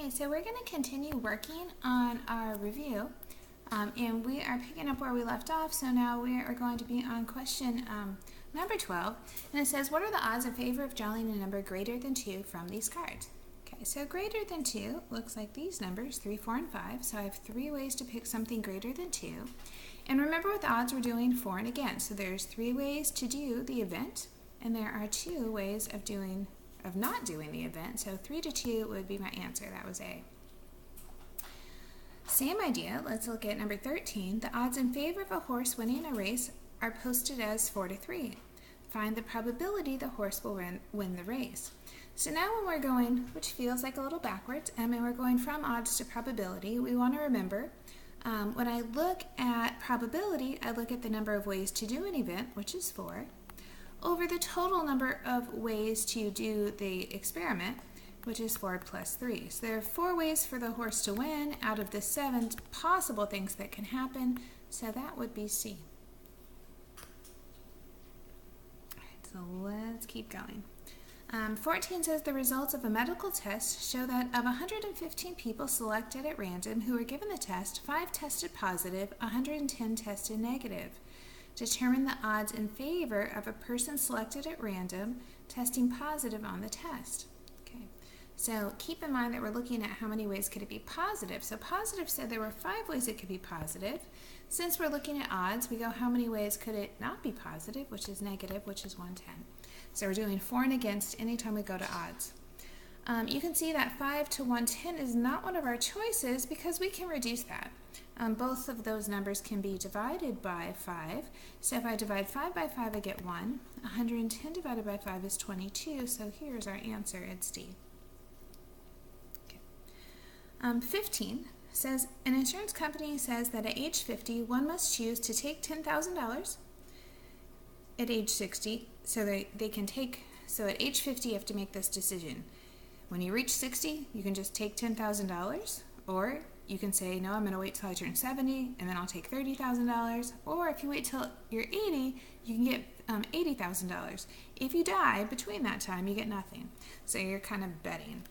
Okay, so we're going to continue working on our review, and we are picking up where we left off. So now we are going to be on question number 12, and it says, what are the odds in favor of drawing a number greater than 2 from these cards? Okay, so greater than 2 looks like these numbers, 3, 4, and 5. So I have 3 ways to pick something greater than 2. And remember with odds, we're doing for and against. So there's 3 ways to do the event, and there are 2 ways of not doing the event. So 3 to 2 would be my answer. That was A. Same idea. Let's look at number 13. The odds in favor of a horse winning a race are posted as 4 to 3. Find the probability the horse will win the race. So now when we're going, which feels like a little backwards, and when we're going from odds to probability, we want to remember when I look at probability, I look at the number of ways to do an event, which is 4, over the total number of ways to do the experiment, which is 4 plus 3. So there are 4 ways for the horse to win out of the 7 possible things that can happen, so that would be C. All right, so let's keep going. 14 says the results of a medical test show that of 115 people selected at random who were given the test, 5 tested positive, 110 tested negative. Determine the odds in favor of a person selected at random testing positive on the test. Okay, so keep in mind that we're looking at how many ways could it be positive. So positive said there were 5 ways it could be positive. Since we're looking at odds, we go how many ways could it not be positive, which is negative, which is 110. So we're doing for and against anytime we go to odds. You can see that 5 to 110 is not one of our choices because we can reduce that. Both of those numbers can be divided by 5. So if I divide 5 by 5, I get 1. 110 divided by 5 is 22, so here's our answer, it's D. Okay. 15 says, an insurance company says that at age 50, one must choose to take $10,000. At age 60, so they can take, so at age 50 you have to make this decision. When you reach 60, you can just take $10,000, or you can say, no, I'm going to wait till I turn 70, and then I'll take $30,000, or if you wait till you're 80, you can get $80,000. If you die between that time, you get nothing. So you're kind of betting.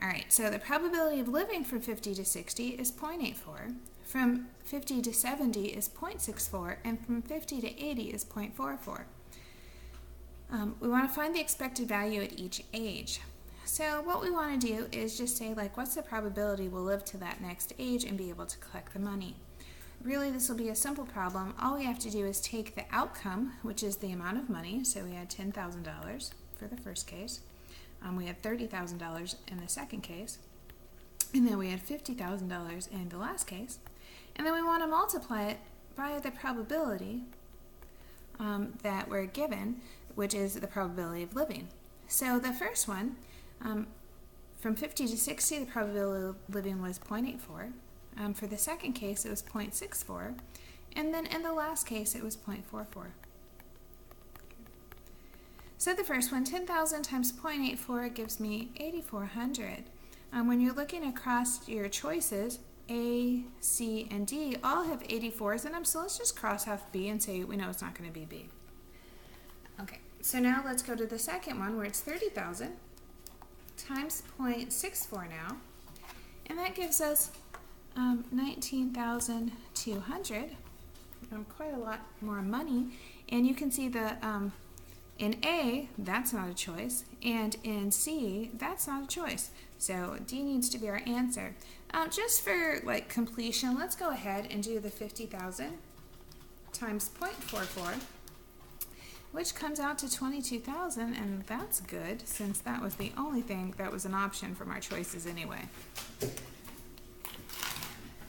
All right, so the probability of living from 50 to 60 is 0.84. From 50 to 70 is 0.64, and from 50 to 80 is 0.44. We want to find the expected value at each age. So what we want to do is just say, like, what's the probability we'll live to that next age and be able to collect the money? Really, this will be a simple problem. All we have to do is take the outcome, which is the amount of money. So we had $10,000 for the first case. We had $30,000 in the second case. And then we had $50,000 in the last case. And then we want to multiply it by the probability that we're given, which is the probability of living. So the first one, from 50 to 60, the probability of living was 0.84. For the second case, it was 0.64. And then in the last case, it was 0.44. So the first one, 10,000 times 0.84 gives me 8,400. When you're looking across your choices, A, C, and D all have 84s in them, so let's just cross off B and say we know it's not going to be B. Okay, so now let's go to the second one where it's 30,000 times 0.64 now, and that gives us 19,200, quite a lot more money, and you can see the in A, that's not a choice, and in C, that's not a choice. So D needs to be our answer. Just for like completion, let's go ahead and do the 50,000 times 0.44, which comes out to 22,000, and that's good since that was the only thing that was an option from our choices anyway.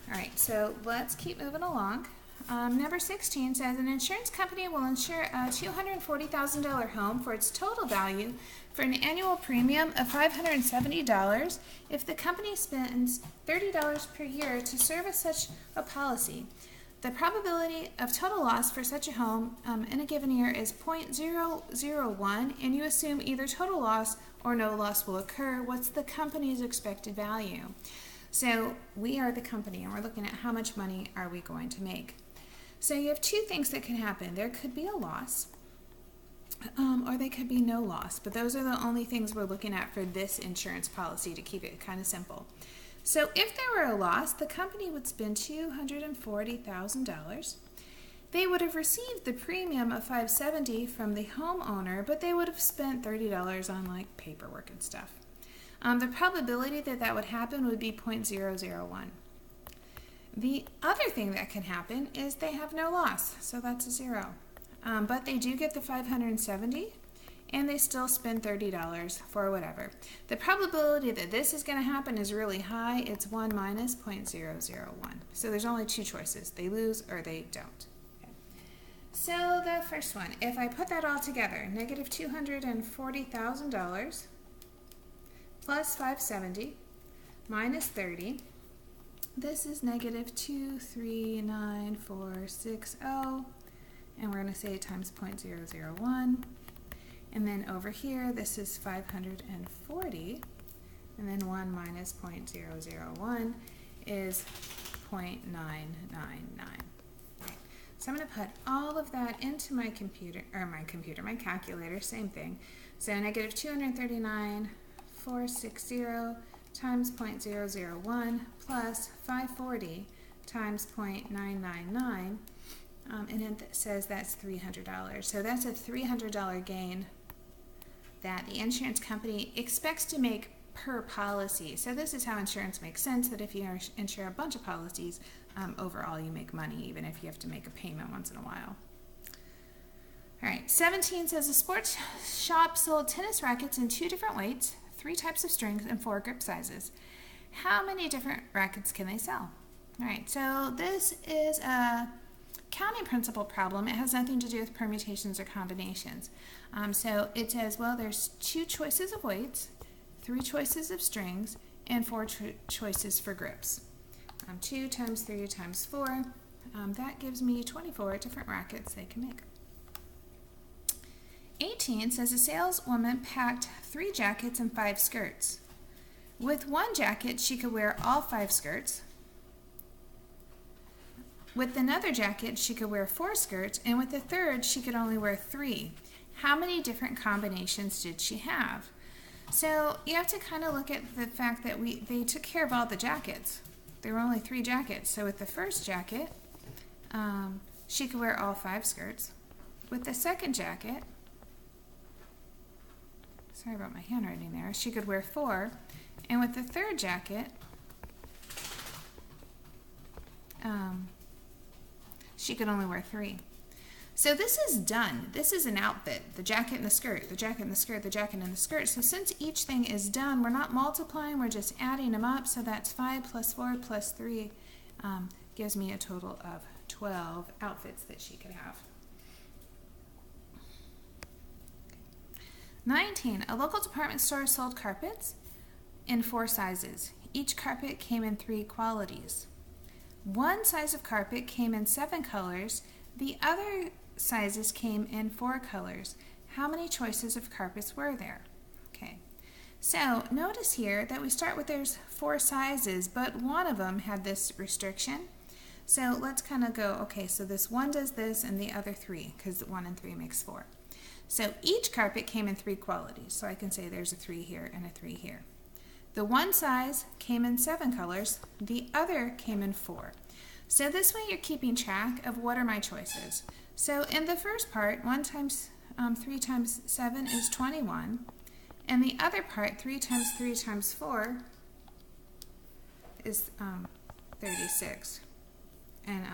All right, so let's keep moving along. Number 16 says an insurance company will insure a $240,000 home for its total value for an annual premium of $570 if the company spends $30 per year to service such a policy. The probability of total loss for such a home in a given year is 0.001, and you assume either total loss or no loss will occur. What's the company's expected value? So we are the company, and we're looking at how much money are we going to make. So you have 2 things that can happen. There could be a loss, or they could be no loss, but those are the only things we're looking at for this insurance policy to keep it kind of simple. So if there were a loss, the company would spend $240,000. They would have received the premium of $570 from the homeowner, but they would have spent $30 on like paperwork and stuff. The probability that that would happen would be 0.001. The other thing that can happen is they have no loss, so that's a 0. But they do get the $570, and they still spend $30 for whatever. The probability that this is going to happen is really high. It's 1 minus 0.001. So there's only two choices. They lose or they don't. Okay. So the first one, if I put that all together, negative $240,000 plus 570 minus 30, this is negative 239,460, and we're going to say times 0.001. And then over here, this is 540, and then 1 minus 0.001 is 0.999. Okay. So I'm going to put all of that into my my calculator, same thing. So negative 239,460 times 0.001 plus 540 times 0.999, and it says that's $300. So that's a $300 gain that the insurance company expects to make per policy. So this is how insurance makes sense, that if you insure a bunch of policies, overall you make money, even if you have to make a payment once in a while. All right, 17 says a sports shop sold tennis rackets in 2 different weights, 3 types of strings, and 4 grip sizes. How many different rackets can they sell? All right, so this is a counting principle problem. It has nothing to do with permutations or combinations. So it says, well, there's 2 choices of weights, 3 choices of strings, and 4 choices for grips. 2 times 3 times 4, that gives me 24 different rackets they can make. 18 says a saleswoman packed 3 jackets and 5 skirts. With 1 jacket, she could wear all 5 skirts. With another jacket, she could wear 4 skirts, and with the third, she could only wear 3. How many different combinations did she have? So you have to kind of look at the fact that they took care of all the jackets. There were only 3 jackets. So with the first jacket, she could wear all 5 skirts. With the second jacket, sorry about my handwriting there, she could wear 4. And with the third jacket, she could only wear 3. So this is done. This is an outfit, the jacket and the skirt, the jacket and the skirt, the jacket and the skirt. So since each thing is done, we're not multiplying, we're just adding them up. So that's 5 plus 4 plus 3 gives me a total of 12 outfits that she could have. 19, a local department store sold carpets in 4 sizes. Each carpet came in 3 qualities. One size of carpet came in 7 colors. The other sizes came in 4 colors. How many choices of carpets were there? Okay, so notice here that we start with there's 4 sizes, but one of them had this restriction. So let's kind of go, okay, so this one does this and the other 3, because 1 and 3 makes 4. So each carpet came in 3 qualities. So I can say there's a 3 here and a 3 here. The one size came in 7 colors, the other came in 4. So this way you're keeping track of what are my choices. So in the first part, 1 times 3 times 7 is 21. And the other part, 3 times 3 times 4 is 36. And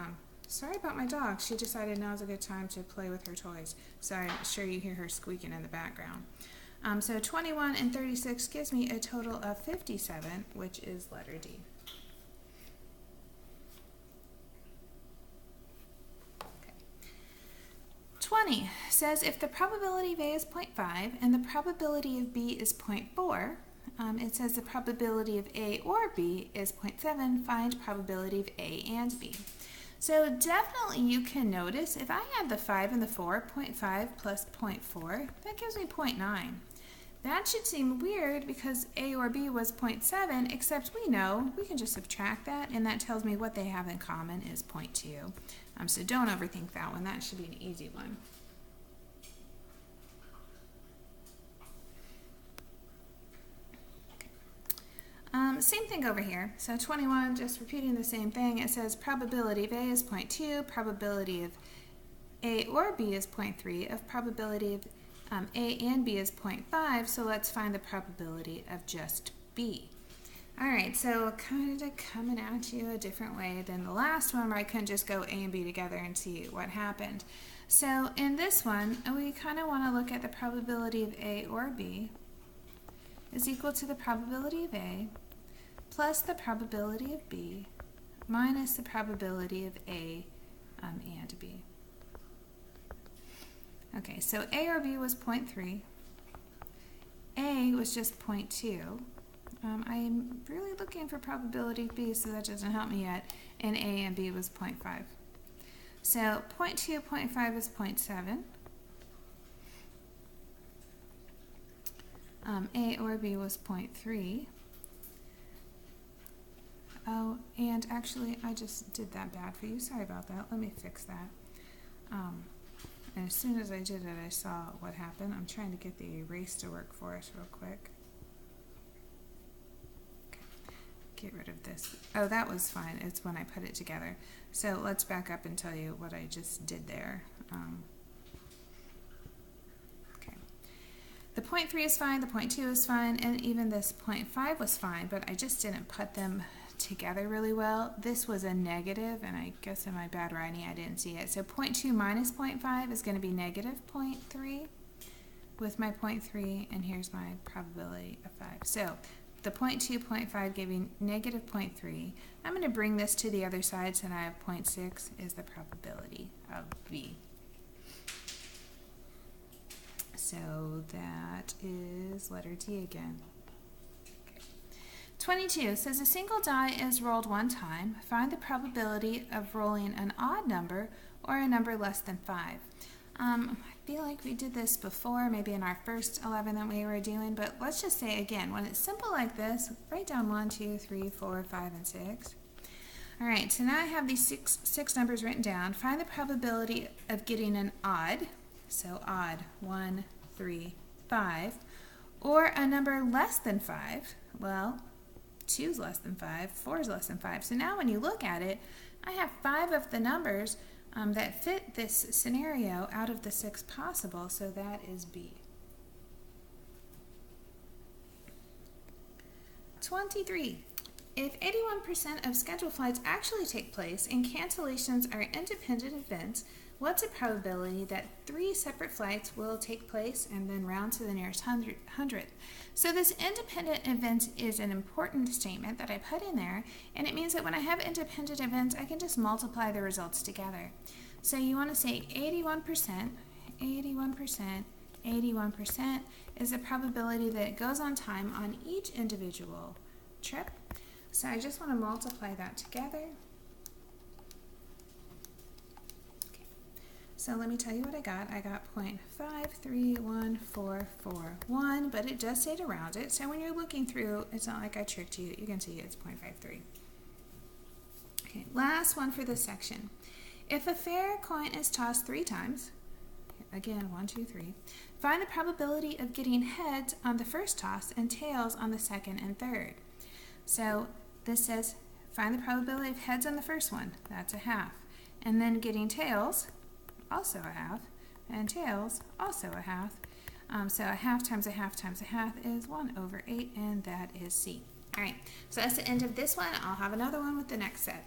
sorry about my dog. She decided now's a good time to play with her toys. So I'm sure you hear her squeaking in the background. So 21 and 36 gives me a total of 57, which is letter D. Okay. 20 says if the probability of A is 0.5 and the probability of B is 0.4, it says the probability of A or B is 0.7, find probability of A and B. So definitely you can notice if I add the 5 and the 4, 0.5 plus 0.4, that gives me 0.9. That should seem weird because A or B was 0.7, except we know we can just subtract that, and that tells me what they have in common is 0.2. So don't overthink that one. That should be an easy one. Same thing over here. So 21, just repeating the same thing. It says probability of A is 0.2, probability of A or B is 0.3, of probability of A and B is 0.5, so let's find the probability of just B. Alright, so kind of coming at you a different way than the last one where I couldn't just go A and B together and see what happened. So in this one, we kind of want to look at the probability of A or B is equal to the probability of A plus the probability of B minus the probability of A and B. Okay, so A or B was 0.3. A was just 0.2. I'm really looking for probability of B, so that doesn't help me yet. And A and B was 0.5. So 0.2, 0.5 is 0.7. A or B was 0.3. Oh, and actually, I just did that bad for you. Sorry about that. Let me fix that. And as soon as I did it, I saw what happened. I'm trying to get the erase to work for us real quick. Okay. Get rid of this. Oh, that was fine. It's when I put it together. So let's back up and tell you what I just did there. Okay. The 0.3 is fine, the 0.2 is fine, and even this 0.5 was fine, but I just didn't put them together really well. This was a negative, and I guess in my bad writing I didn't see it. So 0.2 minus 0.5 is going to be negative 0.3 with my 0.3, and here's my probability of 5. So the 0.2, 0.5 giving negative 0.3. I'm going to bring this to the other side, so now I have 0.6 is the probability of B. So that is letter D again. 22 says a single die is rolled one time. Find the probability of rolling an odd number or a number less than 5. I feel like we did this before, maybe in our first 11 that we were doing, but let's just say again, when it's simple like this, write down 1, 2, 3, 4, 5, and 6. All right, so now I have these six numbers written down. Find the probability of getting an odd, so odd, 1, 3, 5, or a number less than 5. Well, 2 is less than 5, 4 is less than 5. So now when you look at it, I have 5 of the numbers that fit this scenario out of the 6 possible, so that is B. 23. If 81% of scheduled flights actually take place and cancellations are independent events, what's the probability that 3 separate flights will take place and then round to the nearest hundredth? So this independent event is an important statement that I put in there, and it means that when I have independent events, I can just multiply the results together. So you want to say 81%, 81%, 81% is the probability that it goes on time on each individual trip. So I just want to multiply that together. So let me tell you what I got. I got 0.5314441, but it does say to round it. So when you're looking through, it's not like I tricked you. You can see it's 0.53. Okay, last one for this section. If a fair coin is tossed 3 times, again, 1, 2, 3, find the probability of getting heads on the first toss and tails on the second and third. So this says find the probability of heads on the first one. That's a half. And then getting tails, also a half, and tails, also a half. So a half times a half times a half is 1/8, and that is C. All right, so that's the end of this one. I'll have another one with the next set.